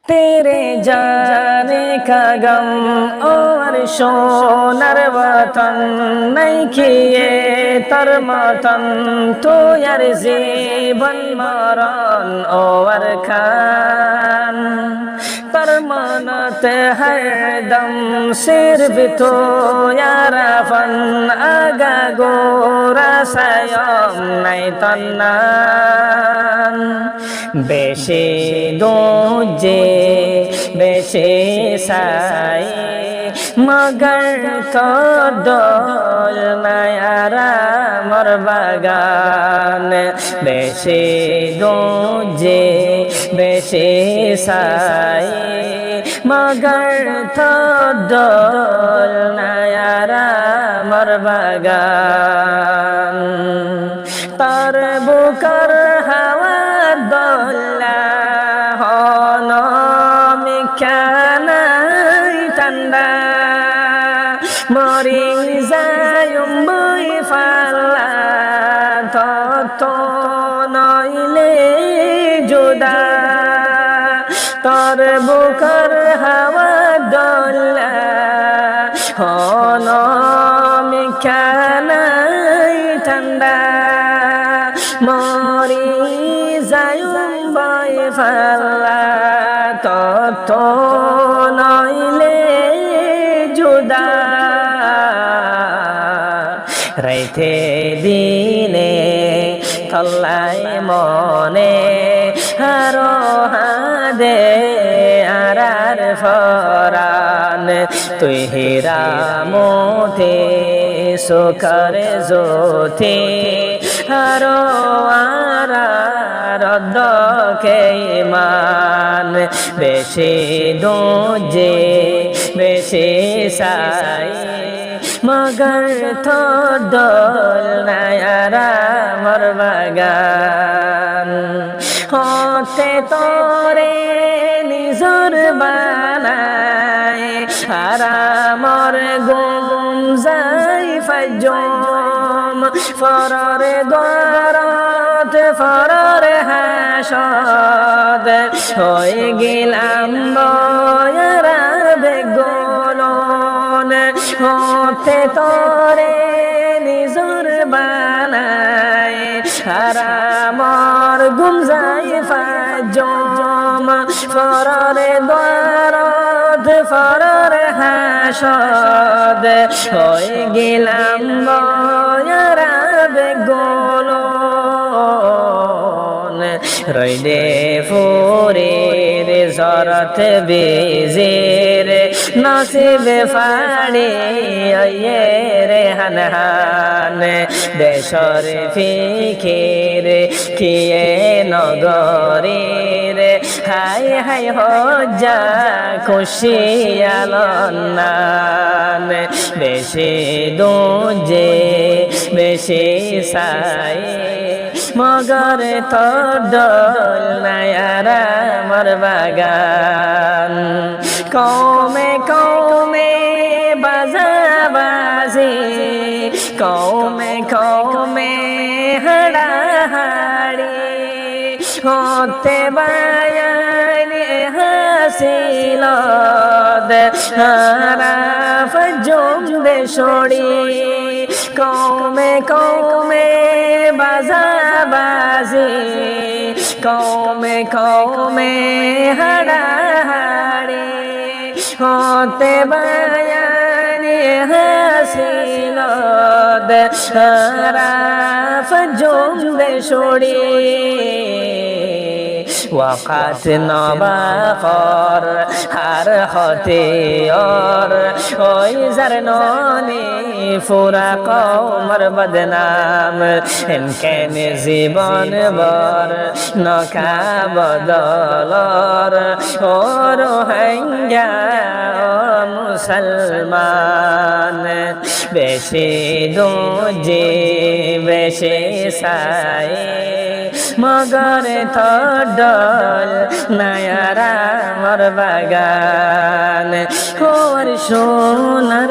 तेरे जाने का गम और सोनार वतन नहीं किए तर मतन तो यार जीवन मरण और खान परमानत है दम सिर्फ तो यारा फन आगा गोरा सायम नहीं तन्नान बेशे दोजे बेशे साई मगर तो डोल नयारा मर बागान बेशे दोजे बेशे साई मगर तो डोल नयारा मर बागान तार बुकर हवा दोला होनो मिखानाई तंदा मरिं जायुम बई फाला तो नइले जुदा तार बुकर हवा दोला होनो मिखानाई तंदा मरि जायुम बई फाला तो नइले जुदा राइते दिने तल्लाई मने हारो हादे आरार फरान तुई हिरा मोते सुखरे जोते हारो आरार के ईमान बेशे दोजे बेशे साई मगर तो डोल नयारा मर बागान होते तोरे निजर बानाए आरामर गुम जाई फजम फरारे द्वारत फरारे हाशद হয়ে গেলাম বয়রা বেগলন হতে তোরে নিজর বানায় হারামর গুম যাই ফাজম ফরারে দ্বারত ফরারে হাসদ হয়ে গেলাম বয়রা বেগলন রইদে ফুরে রে জরত বেজের নসিব ফাড়ে আয়ে রে হানহান দেশর ফিকের কিয়ে নগরের হাই হাই হজ্জা খুশি আলন্নান বেশি দুজে বেশি সাই मगर तो डोल नयारा मर बागान कौमे कौमे बाजा बाजी कौमे कौमे हड़ा हाड़ी होते बयान हासिल हारा फजुम दे छोड़ी कौमे कौमे बाजा बाजी कौमे कौमे हड़ा हाड़ी होते बयान हासिल हारा फजुम दे छोड़ी वक़्त नबाखर हर होते और ओई जरनोनी फुरा कौमर बदनाम इनके जीवन बर नका बदलर और हंगा मुसलमान बेशे दोजे बेशे साई मगर तो डोल नयारा मर बागान और सोनार